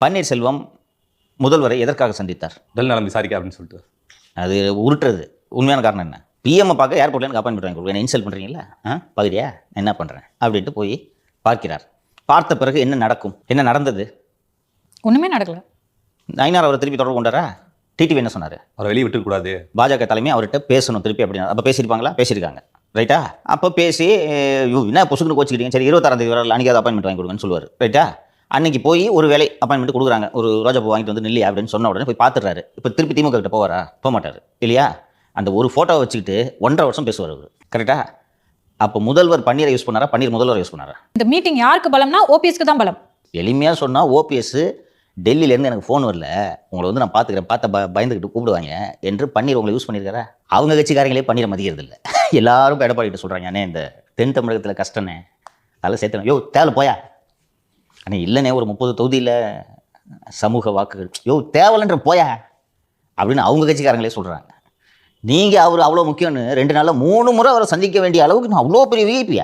பன்னீர்செல்வம் முதல்வரை எதற்காக சந்தித்தார்? உடல் நலம் விசாரிக்க அப்படின்னு சொல்லிட்டு. அது உருட்டுறது. உண்மையான காரணம் என்ன? பிஎம்ஐ பார்க்க ஏர்போர்ட்லேருந்து அப்பாயின்மெண்ட் வாங்கி கொடுங்க, என்ன இன்சல்ட் பண்ணுறீங்களா? பகுதியா என்ன பண்ணுறேன் அப்படின்ட்டு போய் பார்க்கிறார். பார்த்த பிறகு என்ன நடக்கும்? என்ன நடந்தது? ஒன்றுமே நடக்கல. நயினார் அவரை திருப்பி தொடர்பு கொண்டாரா? டிடிவி என்ன சொன்னார்? அவரை வெளியே விட்டுக்கூடாது, பாஜக தலைமை அவர்கிட்ட பேசணும் திருப்பி அப்படின்னா. அப்போ பேசியிருப்பாங்களா? பேசியிருக்காங்க, ரைட்டா? அப்போ பேசி என்ன பொசுக்குன்னு கோச்சிக்கிட்டீங்க, சரி 26ஆம் தேதி வரல அன்றைக்கி அப்பாயின்மெண்ட் வாங்கி கொடுங்கன்னு சொல்லுவார், ரைட்டா? அன்றைக்கி போய் ஒரு வேலை அப்பாயின்மெண்ட் கொடுக்குறாங்க, ஒரு ரோஜாப்பூ வாங்கிட்டு வந்து நில்லி அப்படின்னு சொன்ன உடனே போய் பார்த்துடுறாரு. இப்போ திருப்பி திமுக கிட்ட போவாரா? போக மாட்டார் இல்லையா? அந்த ஒரு ஃபோட்டோவை வச்சுக்கிட்டு 1.5 வருஷம் பேசுவார் அவர், கரெக்டா? அப்போ முதல்வர் பன்னீரை யூஸ் பண்ணாரா, பன்னீர் முதல்வர் யூஸ் பண்ணாரா? இந்த மீட்டிங் யாருக்கு பலம்னா ஓபிஎஸ்க்கு தான் பலம். எளிமையாக சொன்னால் ஓபிஎஸ் டெல்லியிலேருந்து எனக்கு ஃபோன் வரல, உங்களை வந்து நான் பார்த்துக்கிறேன், பயந்துக்கிட்டு கூப்பிடுவாங்க என்று பன்னீர் உங்களை யூஸ் பண்ணியிருக்காரா? அவங்க கட்சிக்காரங்களே பன்னீரை மதிக்கிறது இல்லை. எல்லாரும் இப்போ எடப்பாடிட்டு சொல்கிறாங்க, அண்ணே இந்த தென் தமிழகத்தில் கஷ்டண்ணே, அதெல்லாம் சேர்த்துறேன். தேவை போயா அண்ணே, இல்லைண்ணே ஒரு 30 தொகுதியில் சமூக வாக்குகள், தேவலன்ற போயா அப்படின்னு அவங்க கட்சிக்காரங்களே சொல்கிறாங்க. நீங்கள் அவர் அவ்வளோ முக்கியம்னு 2 நாளில் 3 முறை அவரை சந்திக்க வேண்டிய அளவுக்கு நான் அவ்வளோ பெரிய விஐபியா?